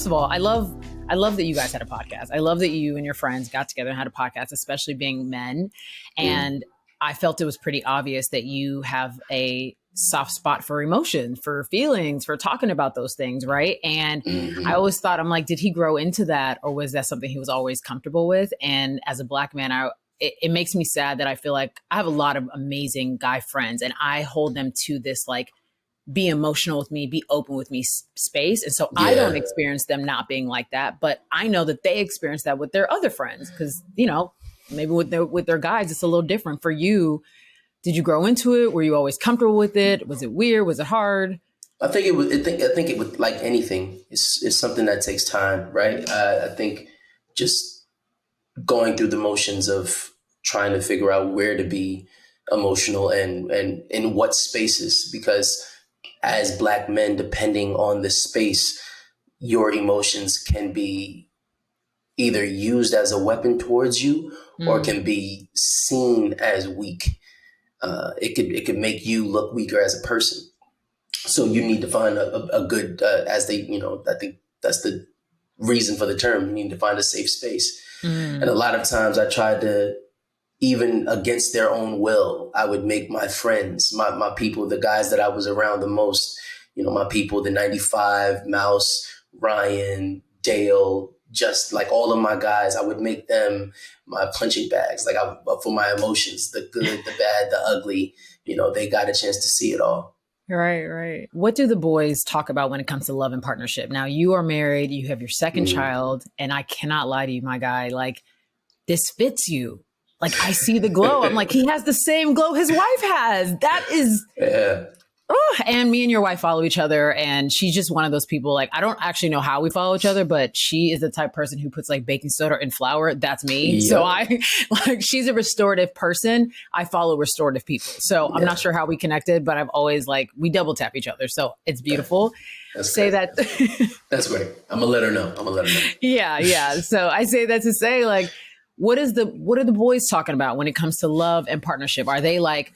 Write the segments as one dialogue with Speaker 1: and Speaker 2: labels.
Speaker 1: first of all, I love that you guys had a podcast. I love that you and your friends got together and had a podcast, especially being men. And I felt it was pretty obvious that you have a soft spot for emotion, for feelings, for talking about those things, right? And I always thought, I'm like, did he grow into that, or was that something he was always comfortable with? And as a Black man, it makes me sad that I feel like I have a lot of amazing guy friends, and I hold them to this, like, be emotional with me, be open with me space. And so I don't experience them not being like that, but I know that they experience that with their other friends. Cause you know, maybe with their guys, it's a little different. For you, did you grow into it? Were you always comfortable with it? Was it weird? Was it hard?
Speaker 2: I think it was, I think it was like anything. It's something that takes time, right? I think just going through the motions of trying to figure out where to be emotional and in what spaces, because as Black men, depending on the space, your emotions can be either used as a weapon towards you or can be seen as weak. It could make you look weaker as a person. So you need to find a good, I think that's the reason for the term. You need to find a safe space. And a lot of times I tried to, even against their own will, I would make my friends, my people, the guys that I was around the most, my people, the 95, Mouse, Ryan, Dale, just like all of my guys, I would make them my punching bags, like for my emotions, the good, the bad, the ugly, they got a chance to see it all.
Speaker 1: Right. What do the boys talk about when it comes to love and partnership? Now, you are married, you have your second child, and I cannot lie to you, my guy, like, this fits you. Like, I see the glow. I'm like, he has the same glow his wife has. That is, and me and your wife follow each other. And she's just one of those people, like, I don't actually know how we follow each other, but she is the type of person who puts like baking soda in flour. That's me. Yep. So she's a restorative person. I follow restorative people. So I'm not sure how we connected, but I've always we double tap each other. So it's beautiful.
Speaker 2: That's great. That's great. I'm gonna let her know.
Speaker 1: Yeah. So I say that to say, like, what are the boys talking about when it comes to love and partnership? Are they like,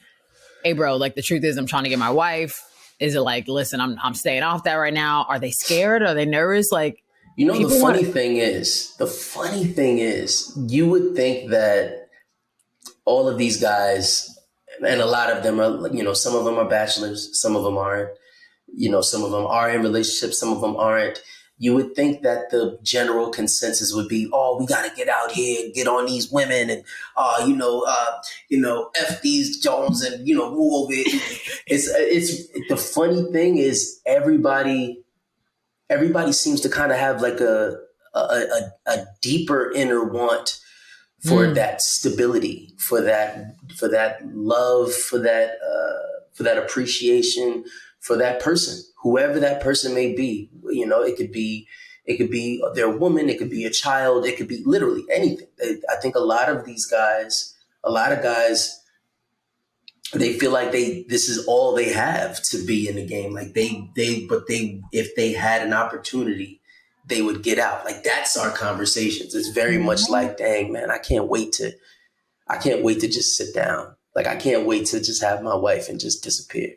Speaker 1: hey bro, like, the truth is I'm trying to get my wife? Is it like, listen, I'm staying off that right now? Are they scared? Are they nervous? Like,
Speaker 2: the funny thing is you would think that all of these guys, and a lot of them are, some of them are bachelors, some of them aren't, some of them are in relationships, some of them aren't. You would think that the general consensus would be, oh, we got to get out here and get on these women and, F these Jones and, move over here. It's the funny thing is everybody seems to kind of have like a deeper inner want for that stability, for that love, for that appreciation, for that person, whoever that person may be. It could be their woman, it could be a child, it could be literally anything. I think a lot of guys, they feel like this is all they have to be in the game. Like if they had an opportunity, they would get out. Like, that's our conversations. It's very much like, dang man, I can't wait to just sit down. Like, I can't wait to just have my wife and just disappear.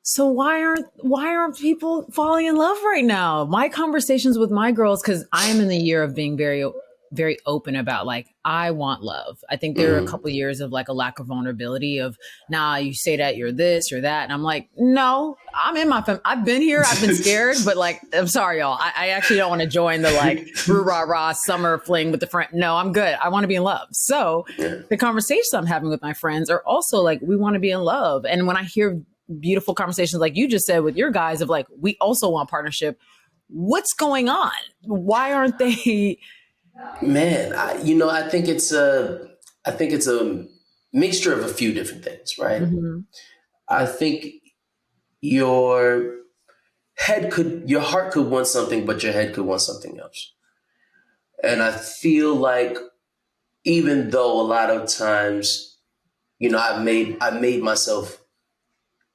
Speaker 1: So why aren't people falling in love right now? My conversations with my girls, because I am in the year of being very, very open about, like, I want love. I think there are a couple of years of like a lack of vulnerability of, nah, you say that you're this or that. And I'm like, no, I'm in my I've been here. I've been scared, but like, I'm sorry, y'all. I actually don't want to join the like rah summer fling with the friend. No, I'm good. I want to be in love. So the conversations I'm having with my friends are also like, we want to be in love. And when I hear beautiful conversations like you just said with your guys of like, we also want partnership, what's going on? Why aren't they?
Speaker 2: Man, I think it's a mixture of a few different things, right? I think your heart could want something, but your head could want something else. And I feel like, even though a lot of times, I've made myself,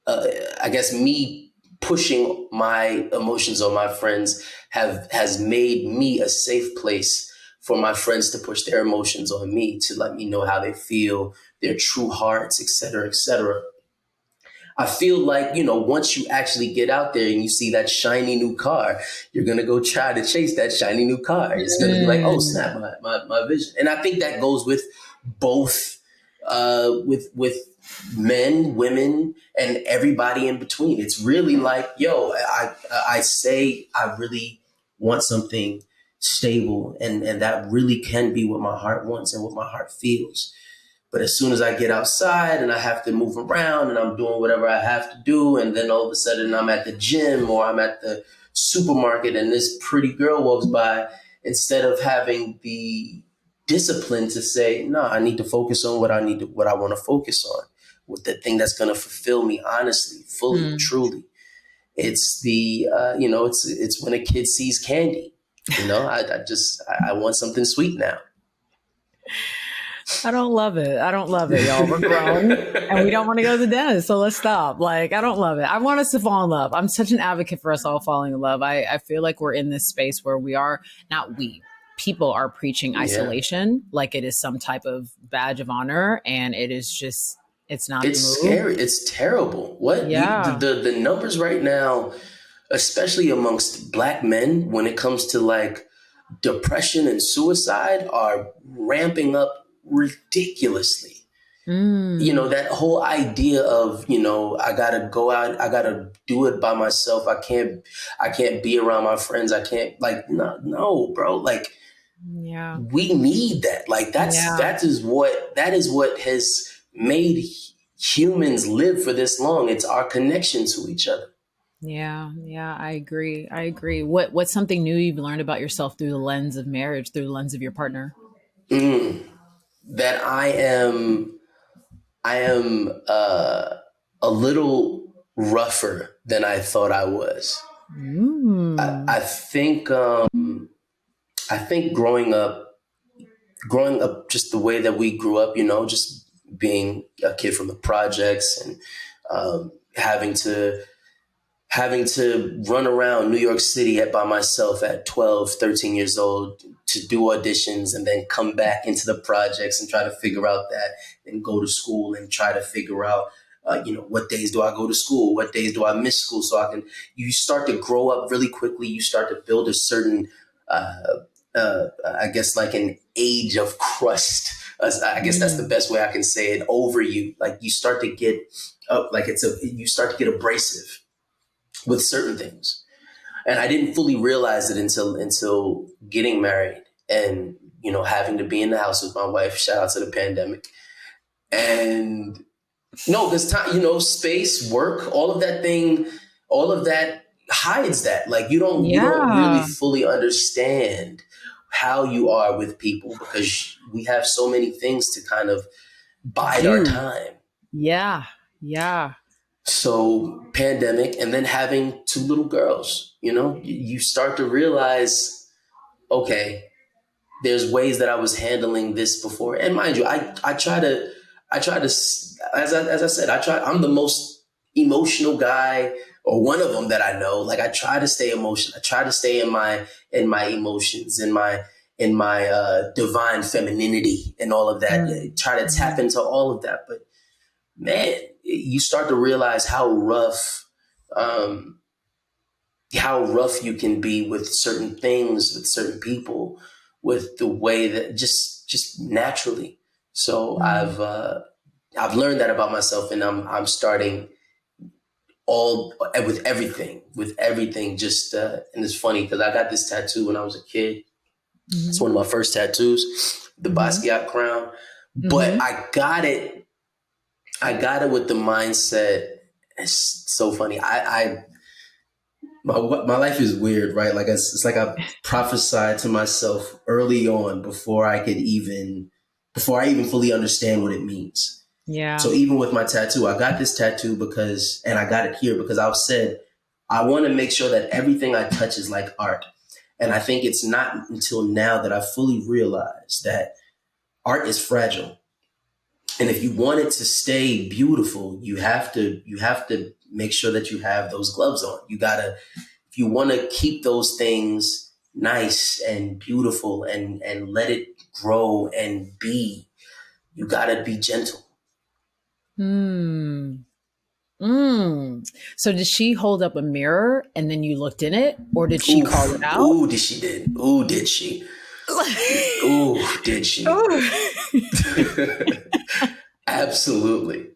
Speaker 2: I guess me pushing my emotions on my friends has made me a safe place for my friends to push their emotions on me, to let me know how they feel, their true hearts, et cetera, et cetera. I feel like, once you actually get out there and you see that shiny new car, you're going to go try to chase that shiny new car. It's going to be like, oh, snap, my vision. And I think that goes with both, with men, women, and everybody in between. It's really like, yo, I say I really want something stable, and that really can be what my heart wants and what my heart feels. But as soon as I get outside and I have to move around and I'm doing whatever I have to do, and then all of a sudden I'm at the gym or I'm at the supermarket and this pretty girl walks by, instead of having the discipline to say, no, I need to focus on what I want to focus on, with the thing that's going to fulfill me honestly, fully, truly. It's it's when a kid sees candy, I want something sweet now.
Speaker 1: I don't love it. I don't love it, y'all. We're grown and we don't want to go to the dentist. So let's stop. Like, I don't love it. I want us to fall in love. I'm such an advocate for us all falling in love. I feel like we're in this space where people are preaching isolation like it is some type of badge of honor. And it is just, it's not.
Speaker 2: It's scary. It's terrible. The numbers right now, especially amongst Black men, when it comes to like depression and suicide, are ramping up ridiculously. That whole idea of, I gotta go out, I gotta do it by myself. I can't be around my friends. I can't, like, no, bro. Like, we need that. Like, that is what has made humans live for this long. It's our connection to each other.
Speaker 1: Yeah, I agree. What's something new you've learned about yourself through the lens of marriage, through the lens of your partner?
Speaker 2: That I am a little rougher than I thought I was. I think growing up, just the way that we grew up, just being a kid from the projects, and having to run around New York City by myself at 12, 13 years old to do auditions, and then come back into the projects and try to figure out that, and go to school and try to figure out, what days do I go to school? What days do I miss school? You start to grow up really quickly. You start to build a certain, I guess, like an age of crust. I guess that's the best way I can say it, over you. Like, you start to get you start to get abrasive with certain things. And I didn't fully realize it until getting married and, having to be in the house with my wife. Shout out to the pandemic. And no, because time, space, work, all of that hides that. Like, you don't really fully understand how you are with people, because we have so many things to kind of bide our time.
Speaker 1: Yeah.
Speaker 2: So pandemic, and then having two little girls, you start to realize, okay, there's ways that I was handling this before. And mind you, I try to, as I said, I'm the most emotional guy, or one of them that I know. Like, I try to stay emotional. I try to stay in my emotions, in my divine femininity and all of that. Try to tap into all of that. But man, you start to realize how rough you can be with certain things, with certain people, with the way that just naturally. So I've learned that about myself, and I'm starting with everything. Just and it's funny because I got this tattoo when I was a kid. It's one of my first tattoos, the Basquiat crown. But I got it with the mindset. It's so funny. My life is weird, right? Like, it's like I prophesied to myself early on before I even fully understand what it means.
Speaker 1: Yeah.
Speaker 2: So even with my tattoo, I got this tattoo and I got it here because I said, I want to make sure that everything I touch is like art. And I think it's not until now that I fully realize that art is fragile. And if you want it to stay beautiful, you have to make sure that you have those gloves on. If you want to keep those things nice and beautiful and let it grow and be, you gotta be gentle.
Speaker 1: So did she hold up a mirror and then you looked in it, or did she call it
Speaker 2: Oof.
Speaker 1: out?
Speaker 2: Ooh, did she did. Ooh, did she? Ooh, did she? Absolutely.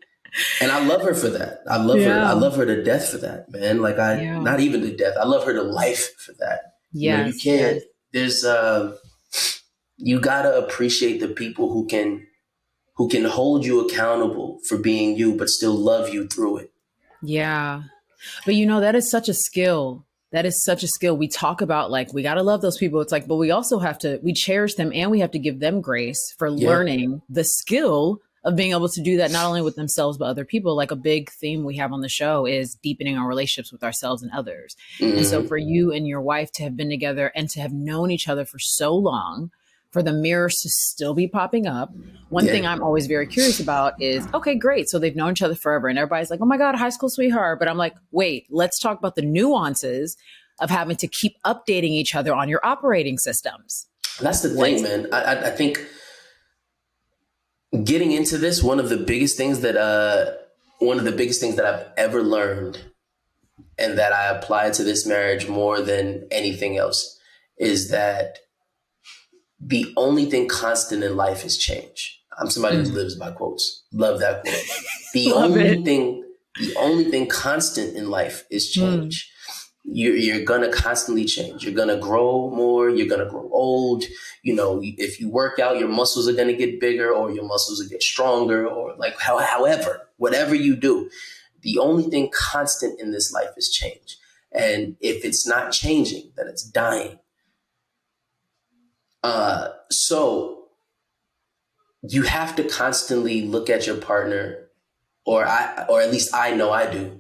Speaker 2: And I love her for that. I love her. I
Speaker 1: Yeah.
Speaker 2: love her to death for that, man. Like
Speaker 1: Yeah.
Speaker 2: not even to death. I love her to life for that. You know, you
Speaker 1: Yes.
Speaker 2: can't,
Speaker 1: Yes.
Speaker 2: there's, you gotta appreciate the people who can hold you accountable for being you, but still love you through it.
Speaker 1: Yeah. But that is such a skill. That is such a skill. We talk about like, we got to love those people. It's like, but we also we cherish them and we have to give them grace for
Speaker 2: Yeah.
Speaker 1: learning the skill of being able to do that, not only with themselves, but other people. Like a big theme we have on the show is deepening our relationships with ourselves and others. And so
Speaker 2: Mm-hmm.
Speaker 1: for you and your wife to have been together and to have known each other for so long, for the mirrors to still be popping up. One thing
Speaker 2: Yeah.
Speaker 1: I'm always very curious about is, okay, great. So they've known each other forever and everybody's like, oh my God, high school sweetheart. But I'm like, wait, let's talk about the nuances of having to keep updating each other on your operating systems.
Speaker 2: That's the
Speaker 1: What?
Speaker 2: thing, man. I think getting into this, one of the biggest things that I've ever learned and that I apply to this marriage more than anything else is that the only thing constant in life is change. I'm somebody who lives by quotes. Love that quote. The
Speaker 1: Love
Speaker 2: only
Speaker 1: it.
Speaker 2: thing, the only thing constant in life is change. You're gonna constantly change. You're gonna grow more. You're gonna grow old. You know, if you work out, your muscles are gonna get bigger, or your muscles will get stronger, or like however, whatever you do, the only thing constant in this life is change. And if it's not changing, then it's dying. So you have to constantly look at your partner, or at least I know I do.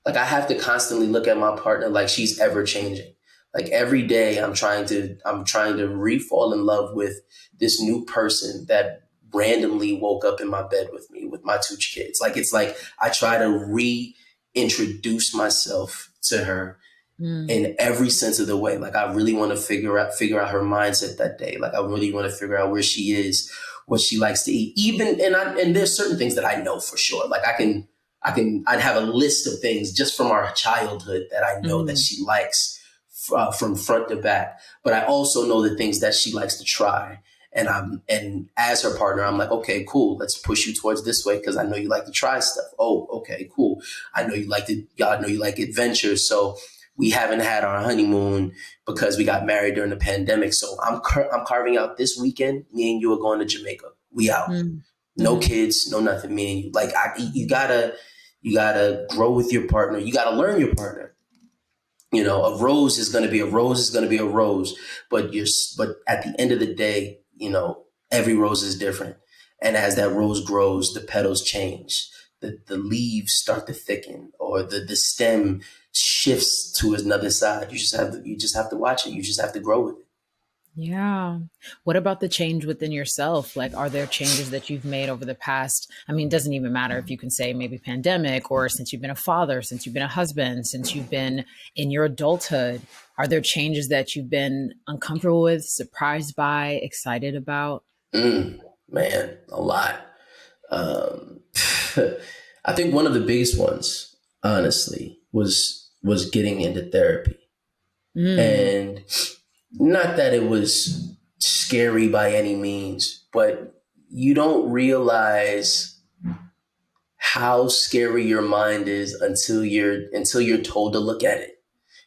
Speaker 2: Like I have to constantly look at my partner like she's ever changing. Like every day I'm trying to re-fall in love with this new person that randomly woke up in my bed with me with my two kids. Like it's like I try to reintroduce myself to her in every sense of the way. Like I really want to figure out her mindset that day. Like I really want to figure out where she is, what she likes to eat. Even and there's certain things that I know for sure. Like I'd have a list of things just from our childhood that I know that she likes from front to back. But I also know the things that she likes to try. And as her partner, I'm like, okay, cool. Let's push you towards this way because I know you like to try stuff. Oh, okay, cool. I know you like adventures. So we haven't had our honeymoon because we got married during the pandemic. So I'm carving out this weekend. Me and you are going to Jamaica. We out. No kids, no nothing. Me and you. Like you gotta grow with your partner. You gotta learn your partner. You know, a rose is gonna be a rose is gonna be a rose. But at the end of the day, you know, every rose is different. And as that rose grows, the petals change. The leaves start to thicken, or the stem shifts to another side. You just have to watch it. You just have to grow with it.
Speaker 1: Yeah. What about the change within yourself? Like, are there changes that you've made over the past? I mean, it doesn't even matter if you can say maybe pandemic, or since you've been a father, since you've been a husband, since you've been in your adulthood. Are there changes that you've been uncomfortable with, surprised by, excited about?
Speaker 2: Man, a lot. Um, I think one of the biggest ones, honestly, was getting into therapy. And not that it was scary by any means, but you don't realize how scary your mind is until you're told to look at it.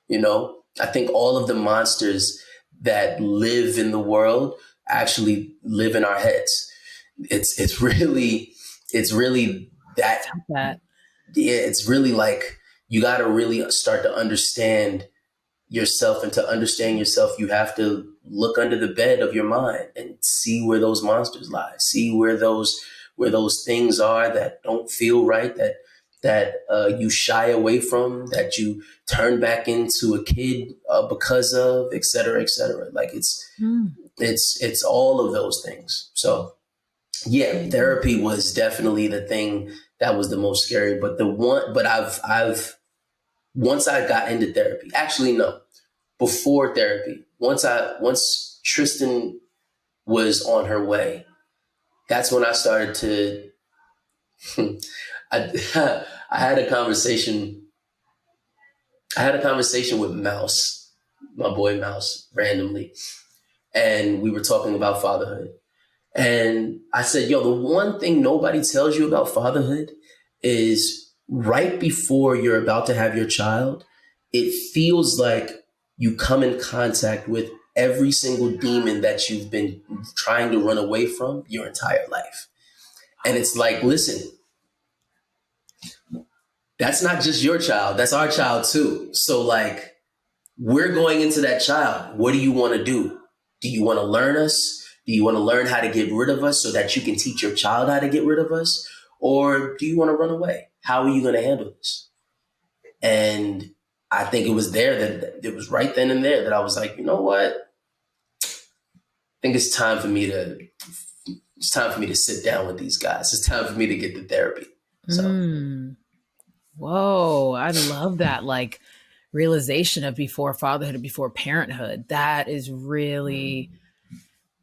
Speaker 2: You know, I think all of the monsters that live in the world actually live in our heads. It's really that.
Speaker 1: That.
Speaker 2: Yeah, it's really like you got to really start to understand yourself, and to understand yourself, you have to look under the bed of your mind and see where those monsters lie, see where those things are that don't feel right, that you shy away from, that you turn back into a kid because of, et cetera, et cetera. Like it's all of those things. So yeah, therapy was definitely the thing that was the most scary. But I've once I got into therapy, actually no, before therapy, once Tristen was on her way, that's when I started to I, I had a conversation. I had a conversation with Mouse, my boy Mouse, randomly, and we were talking about fatherhood. And I said, yo, the one thing nobody tells you about fatherhood is right before you're about to have your child, it feels like you come in contact with every single demon that you've been trying to run away from your entire life. And it's like, listen, that's not just your child, that's our child too. So like, we're going into that child. What do you want to do? Do you want to learn us? Do you want to learn how to get rid of us so that you can teach your child how to get rid of us? Or do you want to run away? How are you going to handle this? And I think it was there that it was right then and there that I was like, you know what? I think it's time for me to sit down with these guys. It's time for me to get the therapy. So.
Speaker 1: Whoa, I love that. Like realization of before fatherhood and before parenthood. That is really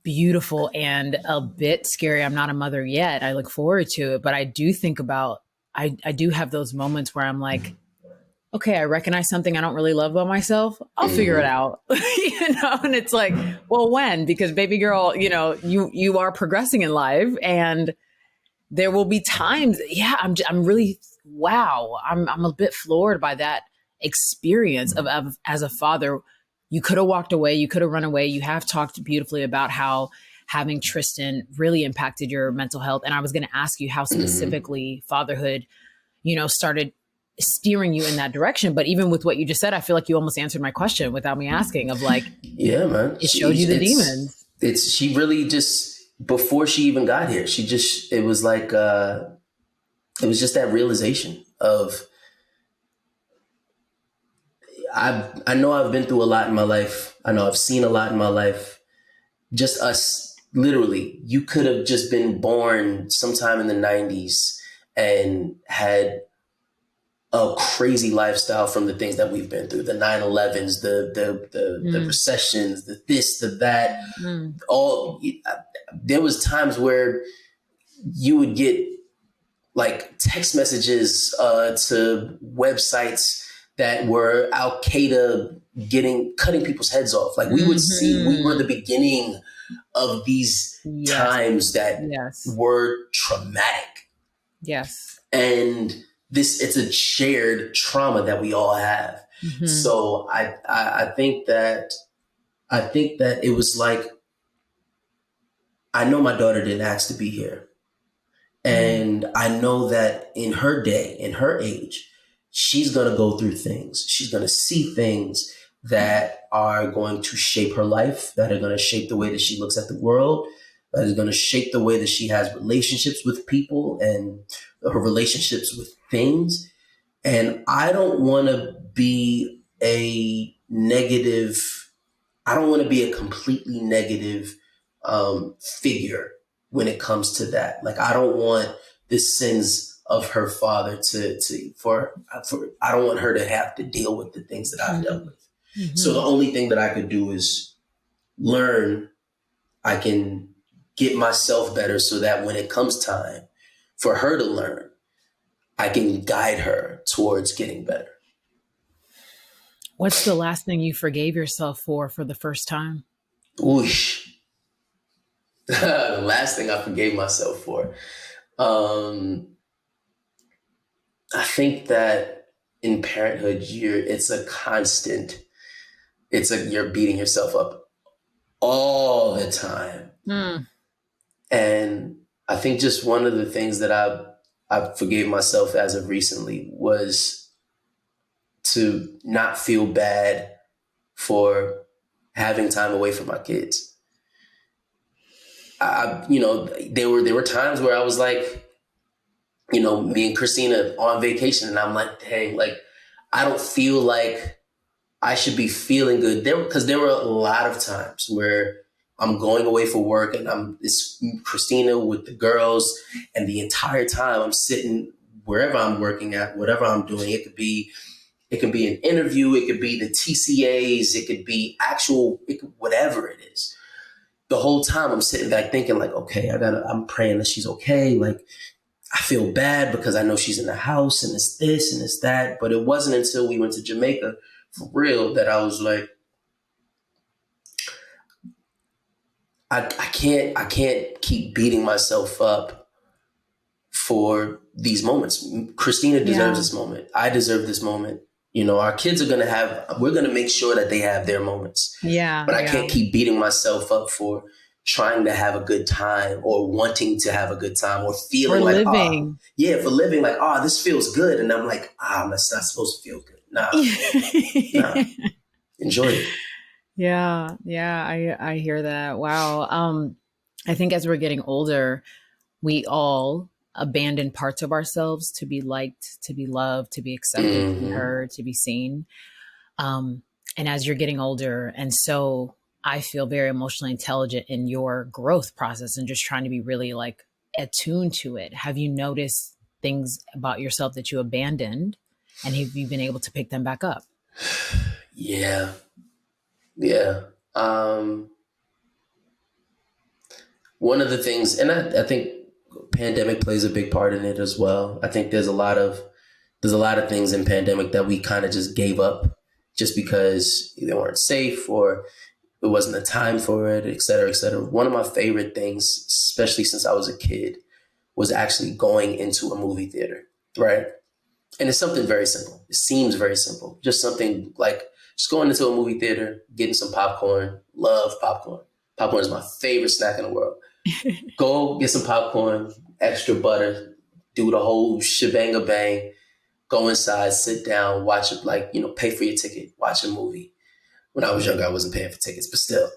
Speaker 1: beautiful and a bit scary. I'm not a mother yet. I look forward to it, but I do think about, I do have those moments where I'm like, okay, I recognize something I don't really love about myself. I'll figure it out, and it's like, well, when? Because baby girl, you are progressing in life, and there will be times. Yeah, I'm really, wow. I'm a bit floored by that experience of as a father. You could have walked away. You could have run away. You have talked beautifully about how having Tristan really impacted your mental health. And I was going to ask you how specifically fatherhood, started steering you in that direction. But even with what you just said, I feel like you almost answered my question without me asking of like,
Speaker 2: yeah, man,
Speaker 1: it showed you the demons.
Speaker 2: She really just, before she even got here, it was like, it was just that realization of, I know I've been through a lot in my life. I know I've seen a lot in my life. Just us, literally, you could have just been born sometime in the 90s and had a crazy lifestyle from the things that we've been through, the 9/11s, the recessions, the this, the that. There was times where you would get like text messages to websites that were Al Qaeda cutting people's heads off. Like we would see, we were the beginning of these times that were traumatic.
Speaker 1: Yes.
Speaker 2: And it's a shared trauma that we all have. So I think that it was like, I know my daughter didn't ask to be here. And I know that in her day, in her age, she's going to go through things. She's going to see things that are going to shape her life, that are going to shape the way that she looks at the world, that is going to shape the way that she has relationships with people and her relationships with things. And I don't want to be a completely negative figure when it comes to that. Like, I don't want the sins of her father I don't want her to have to deal with the things that I've dealt with. So the only thing that I could do is learn. I can get myself better so that when it comes time for her to learn, I can guide her towards getting better.
Speaker 1: What's the last thing you forgave yourself for the first time?
Speaker 2: Whoosh. The last thing I forgave myself for. I think that in parenthood, it's a constant. You're beating yourself up all the time. And I think just one of the things that I forgave myself as of recently was to not feel bad for having time away from my kids. There were times where I was like, me and Christina on vacation, and I'm like, hey, like, I don't feel like I should be feeling good there, because there were a lot of times where I'm going away for work and it's Christina with the girls, and the entire time I'm sitting wherever I'm working at, whatever I'm doing. It could be an interview, it could be the TCAs, it could be whatever it is. The whole time I'm sitting back thinking like, okay, I'm praying that she's okay. Like, I feel bad because I know she's in the house and it's this and it's that. But it wasn't until we went to Jamaica for real that I was like, I can't keep beating myself up for these moments. Christina deserves this moment. I deserve this moment. You know, our kids are we're going to make sure that they have their moments.
Speaker 1: Yeah.
Speaker 2: But I can't keep beating myself up for trying to have a good time or wanting to have a good time or feeling like,
Speaker 1: living.
Speaker 2: For living like, this feels good. And I'm like, that's not supposed to feel good. Nah, enjoy it.
Speaker 1: Yeah. I hear that. Wow. I think as we're getting older, we all abandon parts of ourselves to be liked, to be loved, to be accepted, to be heard, to be seen. And as you're getting older, and so I feel very emotionally intelligent in your growth process and just trying to be really like attuned to it. Have you noticed things about yourself that you abandoned, and have you been able to pick them back up?
Speaker 2: Yeah. One of the things, and I think pandemic plays a big part in it as well. I think there's a lot of things in pandemic that we kind of just gave up just because they weren't safe or it wasn't the time for it, et cetera, et cetera. One of my favorite things, especially since I was a kid, was actually going into a movie theater, right? And it's something very simple. It seems very simple. Just something like just going into a movie theater, getting some popcorn. Love popcorn. Popcorn is my favorite snack in the world. Go get some popcorn, extra butter, do the whole shebang bang, go inside, sit down, watch it, pay for your ticket, watch a movie. When I was younger, I wasn't paying for tickets, but still.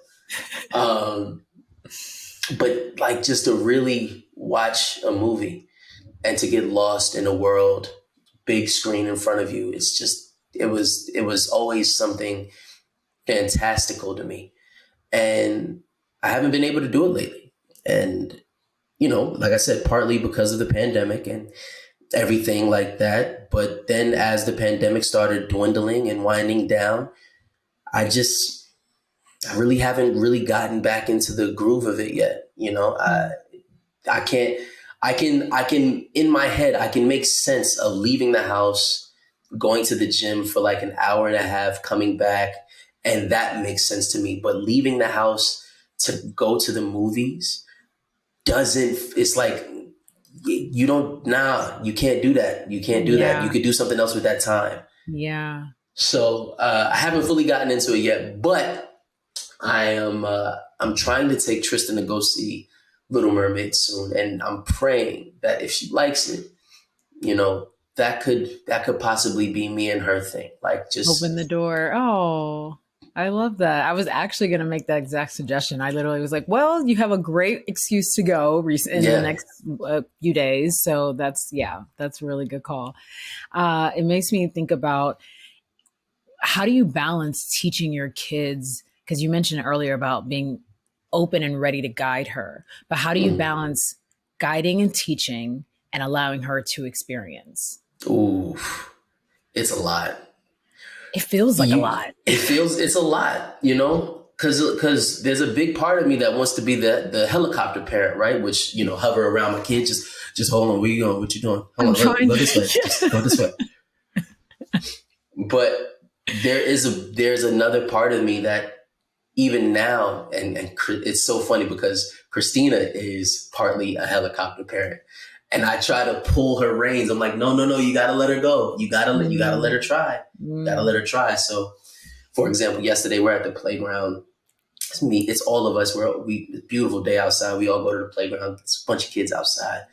Speaker 2: But like just to really watch a movie and to get lost in a world, big screen in front of you, it was always something fantastical to me. And I haven't been able to do it lately. And, like I said, partly because of the pandemic and everything like that. But then as the pandemic started dwindling and winding down, I really haven't really gotten back into the groove of it yet. I can, in my head, I can make sense of leaving the house, going to the gym for like an hour and a half, coming back. And that makes sense to me. But leaving the house to go to the movies it's like, you can't do that. You can't do that. You could do something else with that time.
Speaker 1: Yeah.
Speaker 2: So I haven't fully gotten into it yet, but I'm trying to take Tristan to go see Little Mermaid soon. And I'm praying that if she likes it, that could possibly be me and her thing. Like just
Speaker 1: open the door. Oh, I love that. I was actually going to make that exact suggestion. I literally was like, well, you have a great excuse to go in the next few days. So that's a really good call. It makes me think about, how do you balance teaching your kids? Because you mentioned earlier about being open and ready to guide her, but how do you balance guiding and teaching and allowing her to experience?
Speaker 2: Ooh, it's a lot.
Speaker 1: It feels like a lot.
Speaker 2: It's a lot, because there's a big part of me that wants to be the helicopter parent, right? Which, hover around my kids. Just hold on. Where you going? What you doing? Hold on. Go this way. Just go this way. But there's another part of me that even now, and it's so funny because Christina is partly a helicopter parent. And I try to pull her reins. I'm like, no, you gotta let her go. You gotta let her try. Gotta let her try. So, for example, yesterday we're at the playground. It's me. It's all of us. It's a beautiful day outside. We all go to the playground. It's a bunch of kids outside.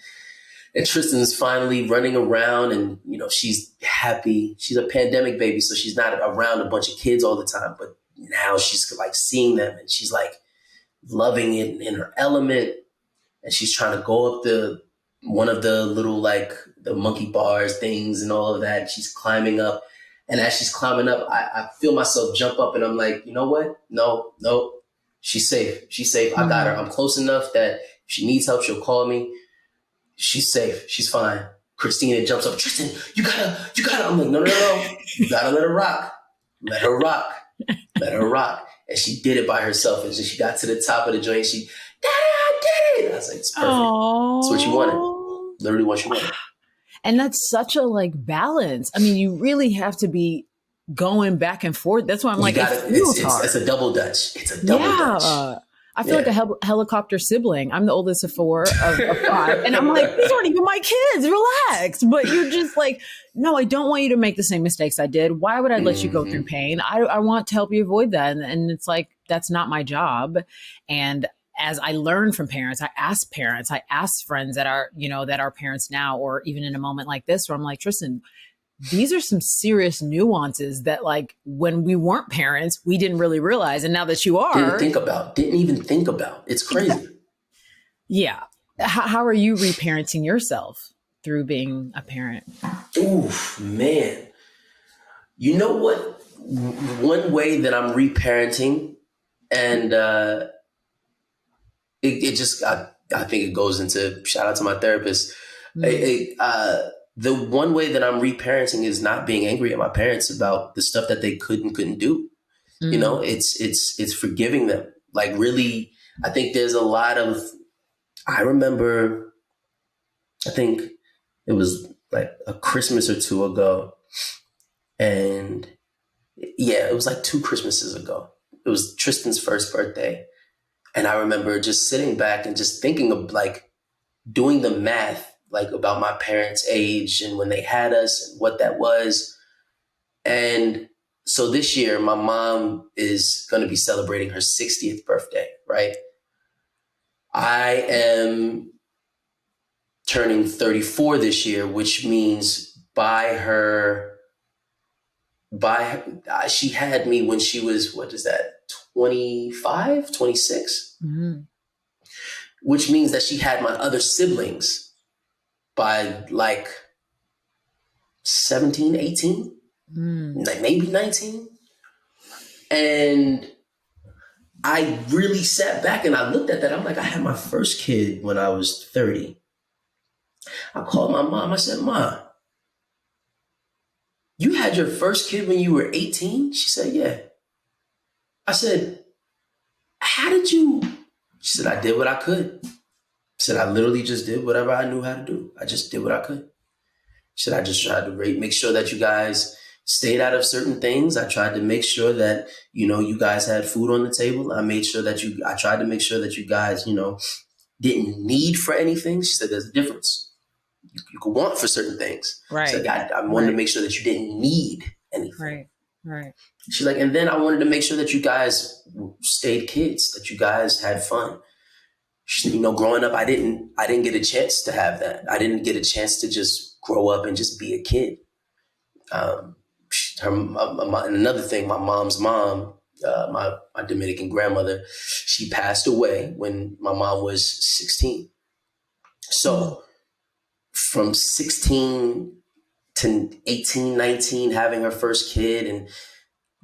Speaker 2: And Tristan's finally running around, and she's happy. She's a pandemic baby, so she's not around a bunch of kids all the time. But now she's like seeing them, and she's like loving it in her element. And she's trying to go up one of the little, like, the monkey bars things and all of that. She's climbing up. And as she's climbing up, I feel myself jump up and I'm like, you know what? No, she's safe. She's safe. I got her. I'm close enough that if she needs help, she'll call me. She's safe. She's fine. Christina jumps up. Tristan, you gotta. I'm like, no. You gotta let her rock. Let her rock. Let her rock. And she did it by herself. And she got to the top of the joint. Daddy, I did it. I was like, it's perfect. Aww. That's what you wanted. literally once you want it.
Speaker 1: And that's such a like balance. I mean, you really have to be going back and forth. That's why I'm like, it feels hard.
Speaker 2: It's a double dutch. It's a double dutch.
Speaker 1: I feel like a helicopter sibling. I'm the oldest of four, of five. And I'm like, these aren't even my kids. Relax. But you're just like, no, I don't want you to make the same mistakes I did. Why would I let you go through pain? I want to help you avoid that. And it's like, that's not my job. And as I learn from parents, I ask friends that are, that are parents now, or even in a moment like this, where I'm like, Tristan, these are some serious nuances that like when we weren't parents, we didn't really realize. And now that you are.
Speaker 2: Didn't even think about. It's crazy.
Speaker 1: Yeah. How are you reparenting yourself through being a parent?
Speaker 2: Oof, man. You know what? One way that I'm reparenting, and it just, I think it goes into, shout out to my therapist. The one way that I'm reparenting is not being angry at my parents about the stuff that they couldn't do. It's forgiving them. Like really, I think there's a lot of, I remember, I think it was like a Christmas or two ago. And it was like 2 Christmases ago. It was Tristan's first birthday. And I remember just sitting back and just thinking of like doing the math, like about my parents' age and when they had us and what that was. And so this year, my mom is going to be celebrating her 60th birthday, right? I am turning 34 this year, which means she had me when she was, 25, 26? Mm-hmm. Which means that she had my other siblings by like 17, 18, like maybe 19. And I really sat back and I looked at that. I'm like, I had my first kid when I was 30. I called my mom. I said, "Mom, you had your first kid when you were 18? She said, "Yeah." I said, "How did you?" She said, "I did what I could." I said, "I literally just did whatever I knew how to do. I just did what I could." She said, "I just tried to make sure that you guys stayed out of certain things. I tried to make sure that, you guys had food on the table. I tried to make sure that you guys, didn't need for anything." She said, "There's a difference. You could want for certain things."
Speaker 1: Right.
Speaker 2: She said, I wanted to make sure that you didn't need anything."
Speaker 1: Right.
Speaker 2: She's like, "And then I wanted to make sure that you guys stayed kids, that you guys had fun." Growing up, I didn't get a chance to have that. I didn't get a chance to just grow up and just be a kid. And another thing, my mom's mom, my Dominican grandmother, she passed away when my mom was 16. So from 16 to 18, 19, having her first kid and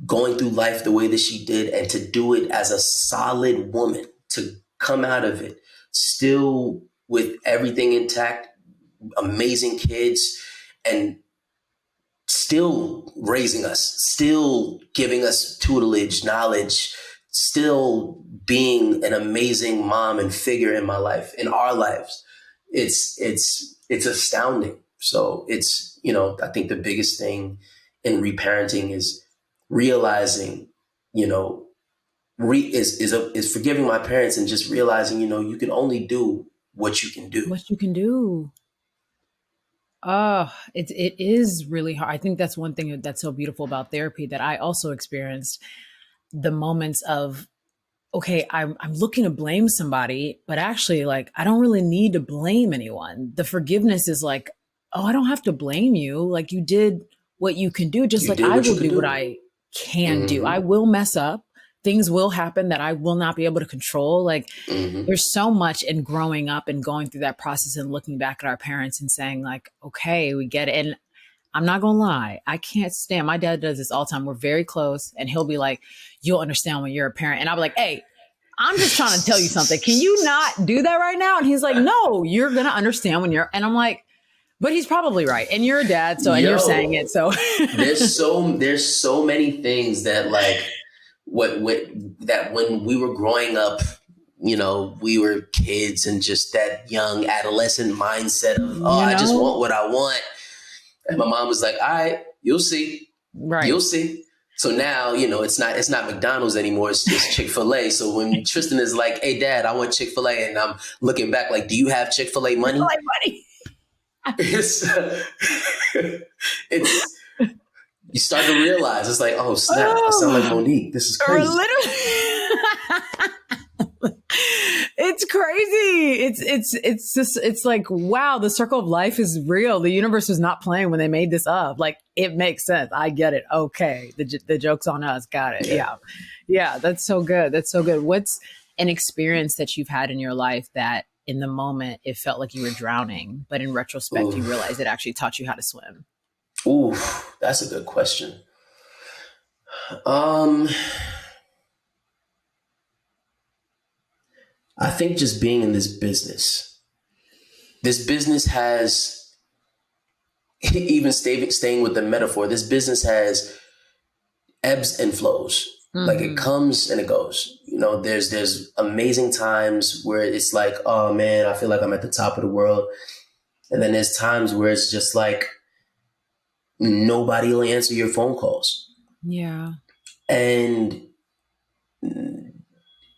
Speaker 2: going through life the way that she did, and to do it as a solid woman, to come out of it still with everything intact, amazing kids, and still raising us, still giving us tutelage, knowledge, still being an amazing mom and figure in my life, in our lives. It's astounding. So it's, I think the biggest thing in reparenting is realizing, is forgiving my parents and just realizing, you can only do what you can do.
Speaker 1: What you can do. Oh, it is really hard. I think that's one thing that's so beautiful about therapy that I also experienced, the moments of, okay, I'm looking to blame somebody, but actually like, I don't really need to blame anyone. The forgiveness is like, oh, I don't have to blame you. Like you did what you can do. Just like I will do what I can do. I will mess up. Things will happen that I will not be able to control. Like there's so much in growing up and going through that process and looking back at our parents and saying like, okay, we get it. And I'm not going to lie. I can't stand, my dad does this all the time. We're very close and he'll be like, you'll understand when you're a parent. And I'll be like, hey, I'm just trying to tell you something. Can you not do that right now? And he's like, no, you're going to understand when you're, and I'm like, but he's probably right. And you're a dad. So, and you're saying it. So
Speaker 2: there's so many things that like, that when we were growing up, we were kids and just that young adolescent mindset of, oh,
Speaker 1: You
Speaker 2: I just
Speaker 1: know?
Speaker 2: want what I want. And my mom was like, all right, you'll see.
Speaker 1: Right.
Speaker 2: You'll see. So now, it's not McDonald's anymore. It's just Chick-fil-A. So when Tristan is like, hey, Dad, I want Chick-fil-A. And I'm looking back like, do you have Chick-fil-A money?
Speaker 1: Like money.
Speaker 2: it's, it's, you start to realize, it's like, oh, snap. I sound like Monique. This is crazy.
Speaker 1: It's crazy. It's just, it's like, wow, the circle of life is real. The universe was not playing when they made this up. Like, it makes sense. I get it. Okay. The joke's on us. Got it. Yeah. Yeah. That's so good. That's so good. What's an experience that you've had in your life that in the moment it felt like you were drowning, but in retrospect, you realized it actually taught you how to swim?
Speaker 2: Ooh, that's a good question. I think just being in this business has, even staying with the metaphor, this business has ebbs and flows. Mm-hmm. Like, it comes and it goes. There's amazing times where it's like, oh man, I feel like I'm at the top of the world. And then there's times where it's just like, nobody will answer your phone calls.
Speaker 1: Yeah.
Speaker 2: And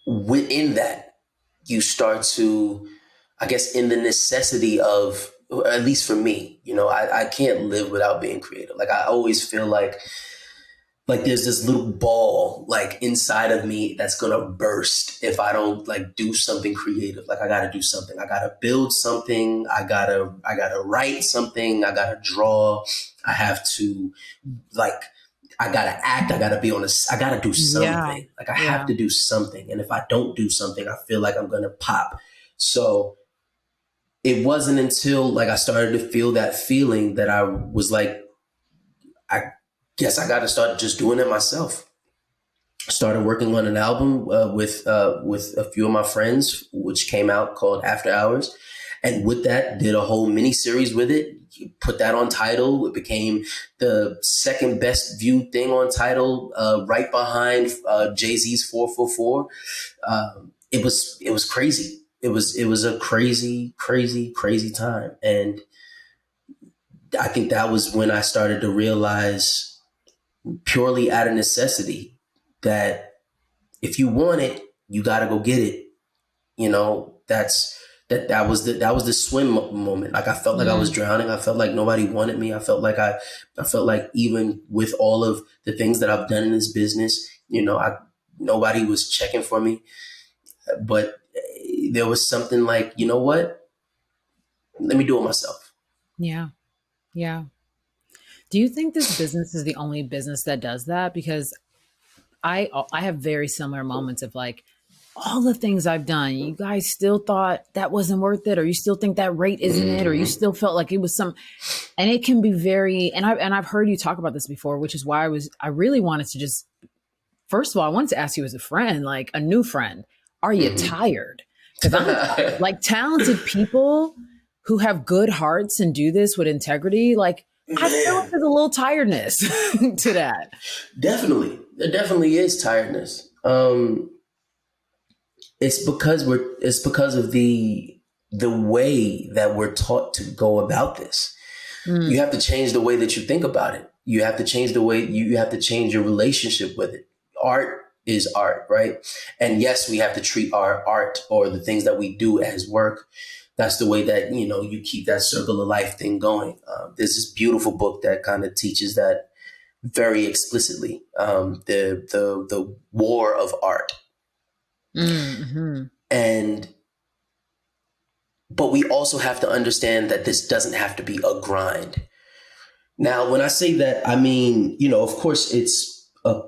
Speaker 2: within that, you start to, I guess, in the necessity of, at least for me, I can't live without being creative. Like, I always feel like there's this little ball like inside of me that's going to burst if I don't like do something creative. Like, I got to do something. I got to build something. I got to write something. I got to draw. I have to I got to act. I got to I got to do something. Yeah. Like, I have to do something. And if I don't do something, I feel like I'm going to pop. So it wasn't until like I started to feel that feeling that I was like, I guess I got to start just doing it myself. Started working on an album with a few of my friends, which came out called After Hours. And with that, did a whole mini series with it. Put that on Tidal. It became the second best viewed thing on Tidal, right behind Jay-Z's 444. It was crazy. It was a crazy, crazy, crazy time. And I think that was when I started to realize, purely out of necessity, that if you want it, you got to go get it. That was the swim moment. Like, I felt like I was drowning. I felt like nobody wanted me. I felt like even with all of the things that I've done in this business, nobody was checking for me. But there was something like, you know what? Let me do it myself.
Speaker 1: Yeah. Yeah. Do you think this business is the only business that does that? Because I have very similar moments of like, all the things I've done, you guys still thought that wasn't worth it, or you still think that rate isn't it, or you still felt like it was and it can be very, and I've heard you talk about this before, which is why I really wanted to just, first of all, I wanted to ask you as a friend, like a new friend, are you tired? Because I'm tired. Like, talented people who have good hearts and do this with integrity, like, I feel like there's a little tiredness to that.
Speaker 2: Definitely. There definitely is tiredness. It's because of the way that we're taught to go about this. You have to change the way that you think about it. You have to change the way you have to change your relationship with it. Art is art, right? And yes, we have to treat our art or the things that we do as work. That's the way that, you keep that circle of life thing going. There's this beautiful book that kind of teaches that very explicitly. The war of art. Mm-hmm. But we also have to understand that this doesn't have to be a grind. Now, when I say that, I mean, of course it's a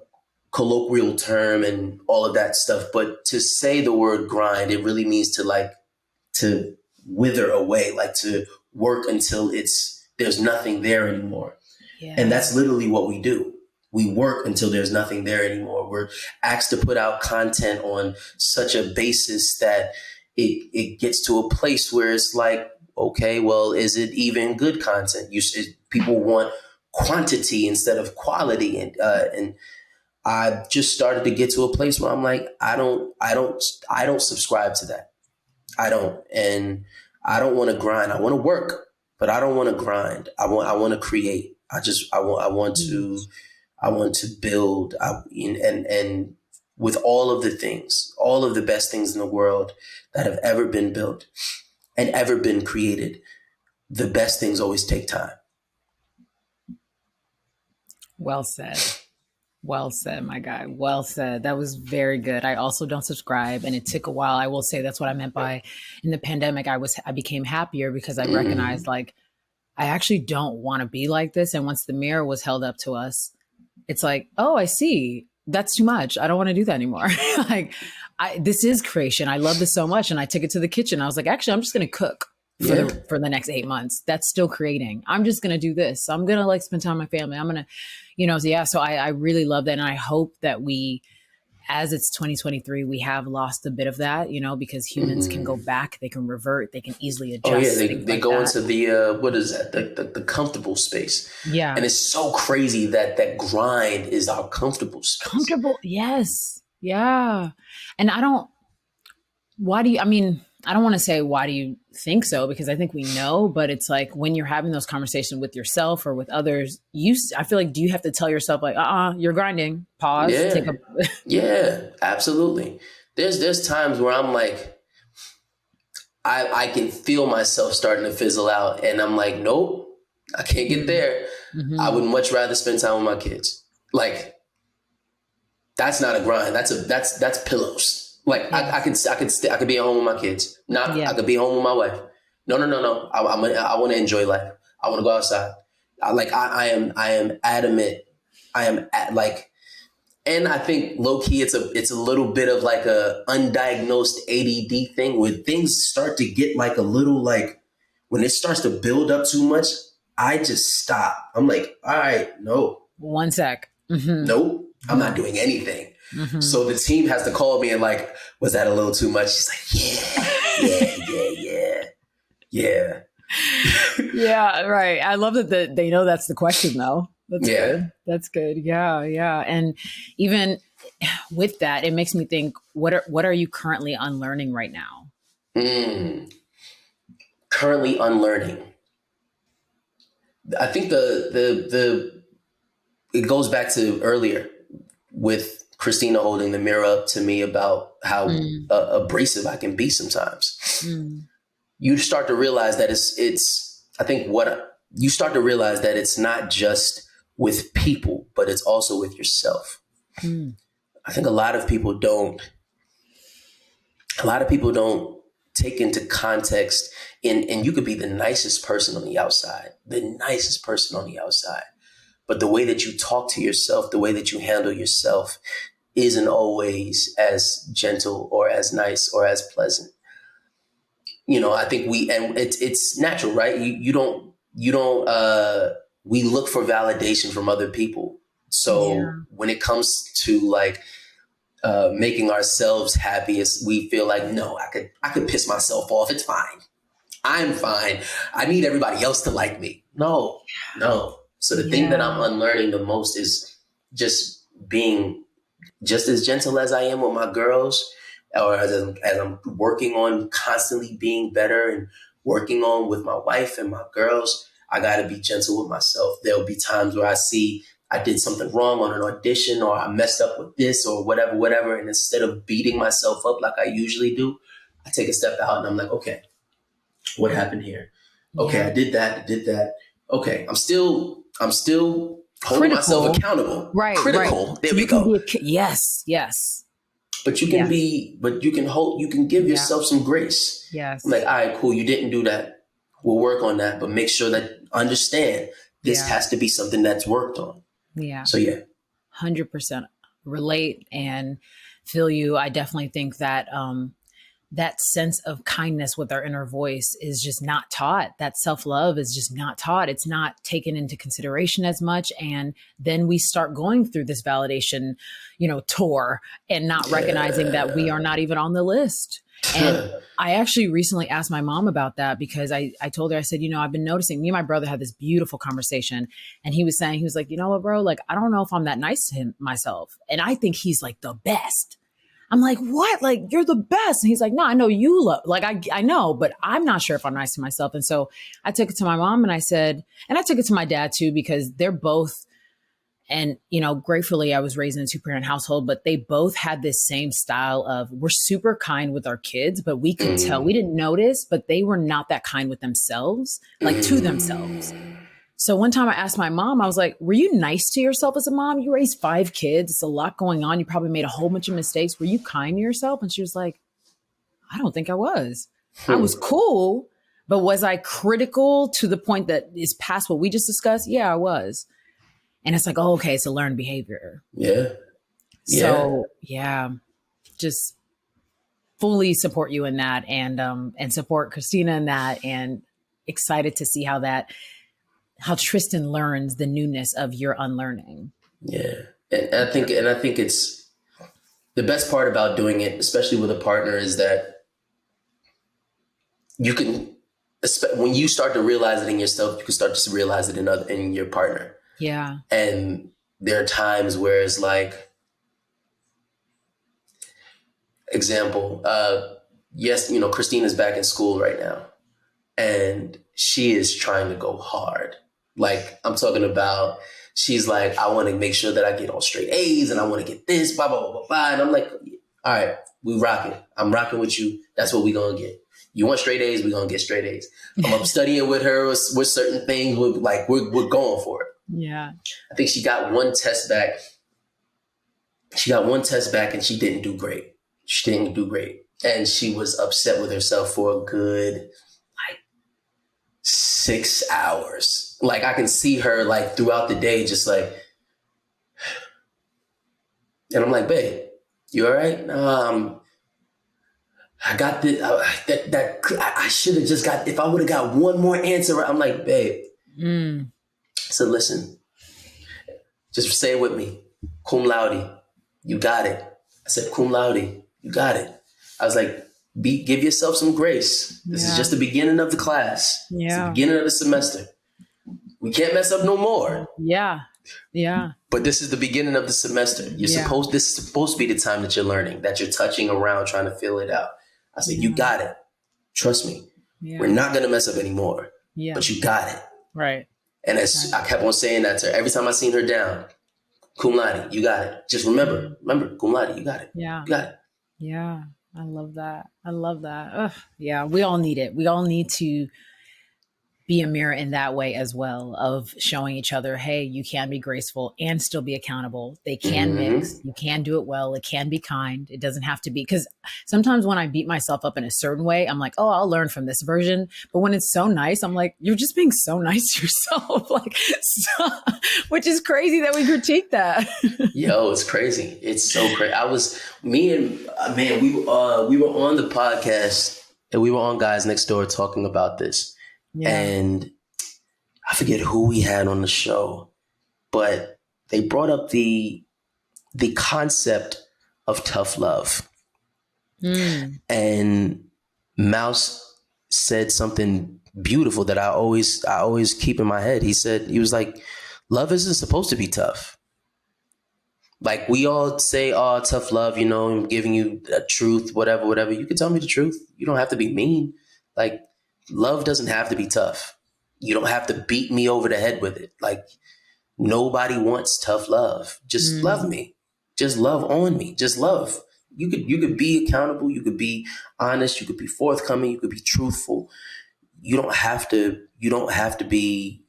Speaker 2: colloquial term and all of that stuff, but to say the word grind, it really means to wither away, like to work until there's nothing there anymore. Yeah. And that's literally what we do. We work until there's nothing there anymore. We're asked to put out content on such a basis that it gets to a place where it's like, okay, well, is it even good content? People want quantity instead of quality. And I've just started to get to a place where I'm like, I don't subscribe to that. I don't. And I don't want to grind. I want to work, but I don't want to grind. I want to create. I want to build. And with all of the things, all of the best things in the world that have ever been built and ever been created, the best things always take time.
Speaker 1: Well said. Well said, my guy. Well said. That was very good. I also don't subscribe, and it took a while. I will say that's what I meant by in the pandemic. I became happier because I recognized like I actually don't want to be like this. And once the mirror was held up to us, it's like, oh, I see. That's too much. I don't want to do that anymore. Like, this is creation. I love this so much, and I took it to the kitchen. I was like, actually, I'm just going to cook for the next 8 months. That's still creating. I'm just going to do this. I'm going to like spend time with my family. I'm going to, so I really love that. And I hope that we, as it's 2023, we have lost a bit of that, because humans can go back, they can revert, they can easily adjust.
Speaker 2: Oh yeah, they go into the, what is that? The comfortable space.
Speaker 1: Yeah.
Speaker 2: And it's so crazy that grind is our comfortable space.
Speaker 1: Comfortable. Yes. Yeah. And I don't want to say, why do you think so? Because I think we know, but it's like when you're having those conversations with yourself or with others, I feel like, do you have to tell yourself like, you're grinding, pause, take a.
Speaker 2: Yeah, absolutely. There's times where I'm like, I can feel myself starting to fizzle out, and I'm like, nope, I can't get there. Mm-hmm. I would much rather spend time with my kids. Like, that's not a grind. That's pillows. Like I could be at home with my kids. I could be home with my wife. No. I want to enjoy life. I want to go outside. I am adamant. And I think low key, it's a little bit of like a undiagnosed ADD thing where things start to get like a little like when it starts to build up too much, I just stop. I'm like, all right, no.
Speaker 1: 1 sec. Mm-hmm.
Speaker 2: Nope. I'm not doing anything. Mm-hmm. So the team has to call me and like, was that a little too much? She's like, yeah.
Speaker 1: Yeah, right. I love that they know that's the question though. That's good. That's good. Yeah. And even with that, it makes me think, what are you currently unlearning right now?
Speaker 2: Currently unlearning. I think it goes back to earlier with Christina holding the mirror up to me about how abrasive I can be sometimes. You start to realize that you start to realize that it's not just with people, but it's also with yourself. I think a lot of people don't take into context, and you could be the nicest person on the outside, but the way that you talk to yourself, the way that you handle yourself isn't always as gentle or as nice or as pleasant. I think it's natural, right? We look for validation from other people. So when it comes to like making ourselves happiest, we feel like, no, I could piss myself off. It's fine. I'm fine. I need everybody else to like me. No. So the thing that I'm unlearning the most is just being just as gentle as I am with my girls, or as I'm working on constantly being better and working on with my wife and my girls. I got to be gentle with myself. There'll be times where I see I did something wrong on an audition, or I messed up with this or whatever. And instead of beating myself up like I usually do, I take a step out and I'm like, okay, what happened here? Okay, I did that. Okay, I'm still holding myself accountable.
Speaker 1: Right.
Speaker 2: Critical.
Speaker 1: Right.
Speaker 2: There we go.
Speaker 1: Yes.
Speaker 2: But you can you can give yourself some grace.
Speaker 1: Yes.
Speaker 2: I'm like, all right, cool. You didn't do that. We'll work on that, but make sure that understand this has to be something that's worked on.
Speaker 1: Yeah.
Speaker 2: So
Speaker 1: 100% relate and feel you. I definitely think that that sense of kindness with our inner voice is just not taught. That self-love is just not taught. It's not taken into consideration as much. And then we start going through this validation, tour and not recognizing that we are not even on the list. And I actually recently asked my mom about that because I told her, I said, I've been noticing, me and my brother had this beautiful conversation, and he was like, you know what, bro, like, I don't know if I'm that nice to him myself. And I think he's like the best. I'm like, what? Like, you're the best. And he's like, no, I know you love, like, I know, but I'm not sure if I'm nice to myself. And so I took it to my mom and I said, and I took it to my dad too, because they're both, and, gratefully I was raised in a 2-parent household, but they both had this same style of, we're super kind with our kids, but we could tell, we didn't notice, but they were not that kind with themselves, like to themselves. So one time I asked my mom, I was like, were you nice to yourself as a mom? You raised 5 kids. It's a lot going on. You probably made a whole bunch of mistakes. Were you kind to yourself? And she was like, I don't think I was. I was cool, but was I critical to the point that is past what we just discussed? Yeah, I was. And it's like, oh, okay, it's a learned behavior.
Speaker 2: Yeah.
Speaker 1: So yeah, just fully support you in that, and support Christina in that, and excited to see how Tristen learns the newness of your unlearning.
Speaker 2: Yeah. And I think it's the best part about doing it, especially with a partner, is that you can, when you start to realize it in yourself, you can start to realize it in your partner.
Speaker 1: Yeah.
Speaker 2: And there are times where it's like, example, yes, Christina's back in school right now, and she is trying to go hard. Like, I'm talking about, she's like, I want to make sure that I get all straight A's, and I want to get this, blah, blah, blah, blah, blah. And I'm like, all right, we rocking. I'm rocking with you. That's what we going to get. You want straight A's, we're going to get straight A's. I'm up studying with her with certain things. We're going for it.
Speaker 1: Yeah.
Speaker 2: I think she got one test back. And she didn't do great. And she was upset with herself for a good 6 hours. Like, I can see her like throughout the day, just like, and I'm like, babe, you all right? I got this, I should have just got, if I would have got one more answer, I'm like, babe. So listen, just say it with me. Cum laude, you got it. I said, cum laude, you got it. I was like, give yourself some grace. This is just the beginning of the class. Yeah. It's the beginning of the semester. We can't mess up no more.
Speaker 1: Yeah. Yeah.
Speaker 2: But this is the beginning of the semester. This is supposed to be the time that you're learning, that you're touching around, trying to feel it out. I said, you got it. Trust me. Yeah. We're not going to mess up anymore. Yeah. But you got it.
Speaker 1: Right.
Speaker 2: And I kept on saying that to her. Every time I seen her down, cum laude, you got it. Just remember, cum laude, you got it.
Speaker 1: Yeah.
Speaker 2: You got it.
Speaker 1: Yeah. I love that. Ugh. Yeah. We all need it. We all need to be a mirror in that way as well, of showing each other, hey, you can be graceful and still be accountable. They can mix. You can do it well. It can be kind. It doesn't have to be, because sometimes when I beat myself up in a certain way, I'm like, oh, I'll learn from this version. But when it's so nice, I'm like, you're just being so nice to yourself. Which is crazy that we critique that.
Speaker 2: Yo, it's crazy. It's so crazy. We were on the podcast, and we were on Guys Next Door talking about this. Yeah. And I forget who we had on the show, but they brought up the concept of tough love. And Mouse said something beautiful that I always keep in my head. He was like, love isn't supposed to be tough. Like, we all say, oh, tough love, I'm giving you a truth, whatever. You can tell me the truth. You don't have to be mean. Like, love doesn't have to be tough. You don't have to beat me over the head with it. Like, nobody wants tough love. Just love me. Just love on me. Just love. You could be accountable. You could be honest. You could be forthcoming. You could be truthful. You don't have to be,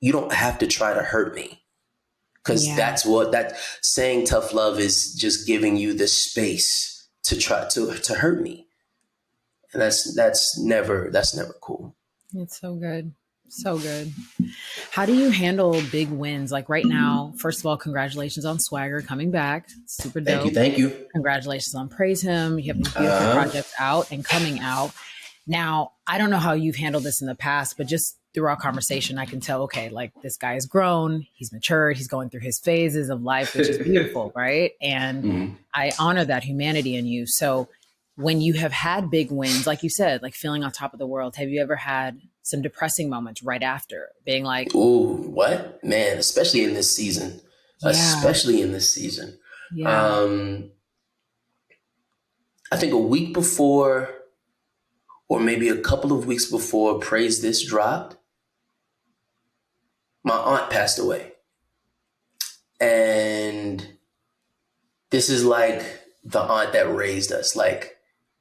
Speaker 2: you don't have to try to hurt me. Because that's that saying tough love is, just giving you the space to try to hurt me. And that's never cool.
Speaker 1: It's so good. So good. How do you handle big wins? Like right now, first of all, congratulations on Swagger coming back. Super
Speaker 2: Thank you.
Speaker 1: dope.
Speaker 2: Thank you.
Speaker 1: Congratulations on Praise Him. You have these beautiful
Speaker 2: Uh-huh.
Speaker 1: projects out and coming out. Now, I don't know how you've handled this in the past, but just through our conversation, I can tell, okay, like this guy has grown, he's matured, he's going through his phases of life, which is beautiful, right? And I honor that humanity in you. So when you have had big wins, like you said, like feeling on top of the world, have you ever had some depressing moments right after being like,
Speaker 2: Ooh, what? Man, especially in this season.
Speaker 1: yeah,
Speaker 2: Especially in this season.
Speaker 1: yeah,
Speaker 2: Um, I think a week before, or maybe a couple of weeks before Praise This dropped, my aunt passed away. And this is like the aunt that raised us, like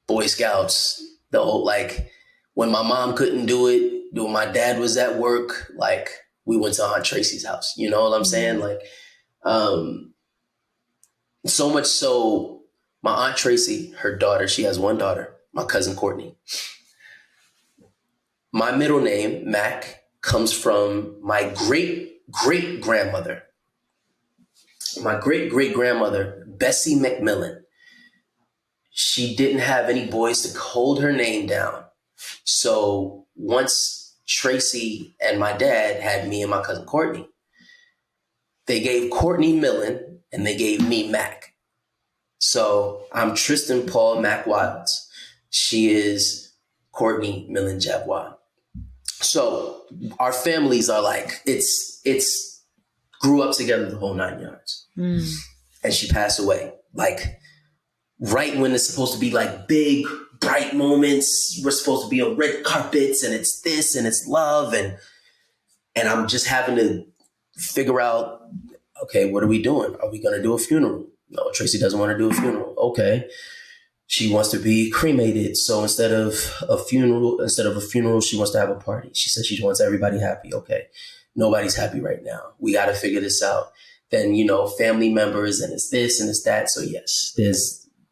Speaker 2: Boy Scouts, the old, like when my mom couldn't do it, when my dad was at work, like we went to Aunt Tracy's house. You know what I'm saying? Like, so much so, my Aunt Tracy, her daughter, she has one daughter, my cousin Courtney. My middle name, Mac, comes from my great great grandmother. My great great grandmother, Bessie McMillan. She didn't have any boys to hold her name down. So once Tracy and my dad had me and my cousin Courtney, they gave Courtney Millen and they gave me Mac. So I'm Tristan Paul Mack Wilds. She is Courtney Millen Javois. So our families are like, it's grew up together the whole 9 yards. And she passed away. Like right when it's supposed to be like big, bright moments. We're supposed to be on red carpets and it's this and it's love. And I'm just having to figure out, okay, what are we doing? Are we going to do a funeral? No, Tracy doesn't want to do a funeral. Okay. She wants to be cremated. So instead of a funeral, she wants to have a party. She says she wants everybody happy. Okay. Nobody's happy right now. We got to figure this out. Then, family members and it's this and it's that. So yes,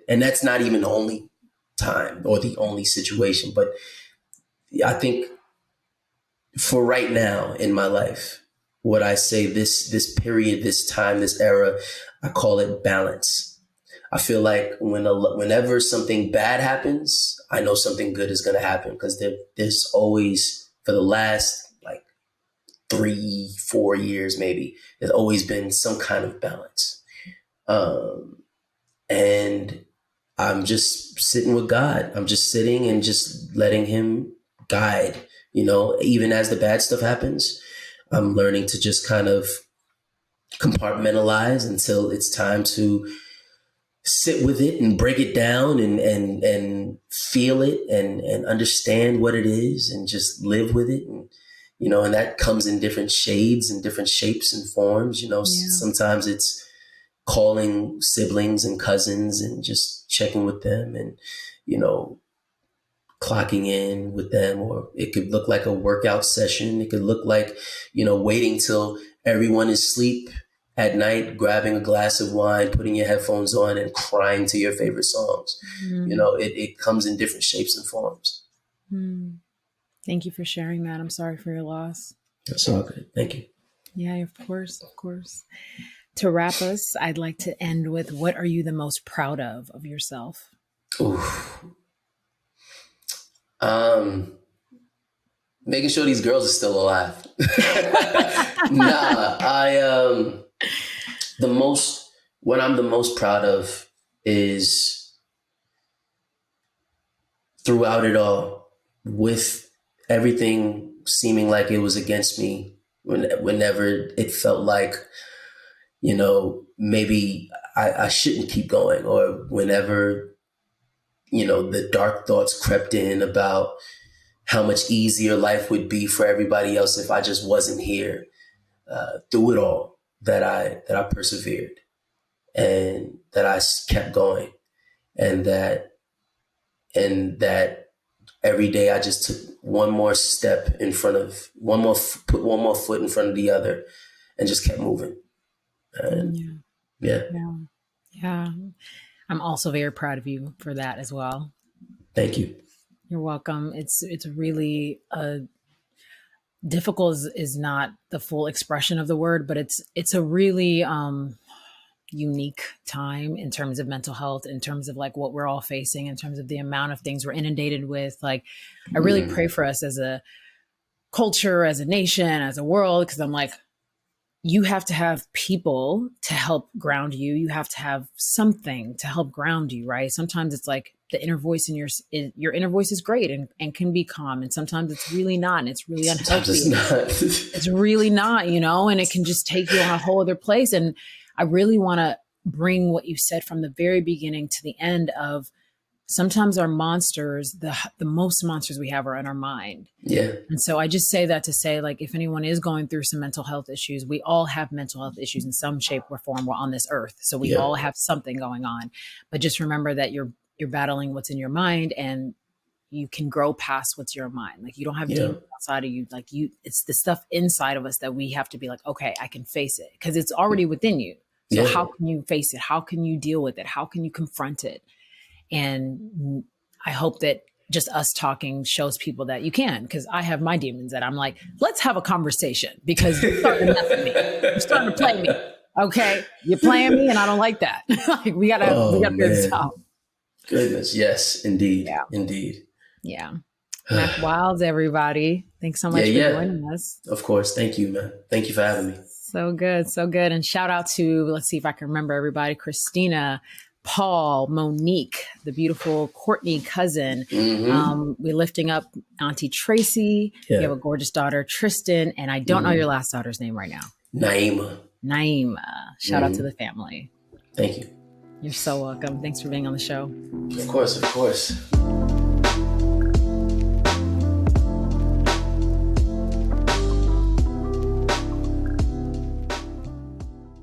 Speaker 2: and that's not even the only time or the only situation. But I think for right now in my life, what I say, this period, this time, this era, I call it balance. I feel like whenever something bad happens, I know something good is going to happen because there's always, for the last like 3-4 years, maybe, there's always been some kind of balance. And I'm just sitting with God. I'm just sitting and just letting him guide, even as the bad stuff happens. I'm learning to just kind of compartmentalize until it's time to sit with it and break it down and feel it and understand what it is and just live with it. And that comes in different shades and different shapes and forms. Sometimes it's calling siblings and cousins and just checking with them and, clocking in with them, or it could look like a workout session. It could look like, waiting till everyone is asleep at night, grabbing a glass of wine, putting your headphones on and crying to your favorite songs. It comes in different shapes and forms.
Speaker 1: Thank you for sharing that. I'm sorry for your loss.
Speaker 2: That's all good. Thank you.
Speaker 1: Yeah, of course. Of course. To wrap us, I'd like to end with, what are you the most proud of yourself?
Speaker 2: Making sure these girls are still alive. What I'm the most proud of is throughout it all, with everything seeming like it was against me, whenever it felt like, maybe I shouldn't keep going, or whenever, the dark thoughts crept in about how much easier life would be for everybody else if I just wasn't here. Through it all, that I persevered and that I kept going, and that every day I just took one more step in front of put one more foot in front of the other, and just kept moving. And yeah.
Speaker 1: I'm also very proud of you for that as well.
Speaker 2: Thank you.
Speaker 1: You're welcome. It's really difficult is not the full expression of the word, but it's a really unique time in terms of mental health, in terms of like what we're all facing, in terms of the amount of things we're inundated with. Like, I really pray for us as a culture, as a nation, as a world, because I'm like, you have to have people to help ground you. You have to have something to help ground you, right? Sometimes it's like the inner voice in your inner voice is great and can be calm. And sometimes it's really not, and it's really unhealthy.
Speaker 2: It's not.
Speaker 1: It's really not, and it can just take you on a whole other place. And I really want to bring what you said from the very beginning to the end of sometimes our monsters, the most monsters we have are in our mind.
Speaker 2: Yeah.
Speaker 1: And so I just say that to say, like, if anyone is going through some mental health issues, we all have mental health issues in some shape or form. We're on this earth. So we all have something going on. But just remember that you're battling what's in your mind, and you can grow past what's your mind. Like, you don't have demons outside of you. Like, it's the stuff inside of us that we have to be like, okay, I can face it, because it's already within you. So how can you face it? How can you deal with it? How can you confront it? And I hope that just us talking shows people that you can, because I have my demons that I'm like, let's have a conversation, because you're starting to mess with me. You're starting to play me. Okay. You're playing me and I don't like that. Like, we gotta figure this out.
Speaker 2: Goodness. Yes, indeed.
Speaker 1: Yeah.
Speaker 2: Indeed.
Speaker 1: Yeah. Mack Wilds, everybody. Thanks so much for joining us.
Speaker 2: Of course. Thank you, man. Thank you for having me.
Speaker 1: So good. So good. And shout out to, let's see if I can remember everybody, Christina, Paul, Monique, the beautiful Courtney cousin. We're lifting up Auntie Tracy. You have a gorgeous daughter, Tristen. And I don't know your last daughter's name right now. Naima. Shout out to the family.
Speaker 2: Thank you.
Speaker 1: You're so welcome. Thanks for being on the show.
Speaker 2: Of course.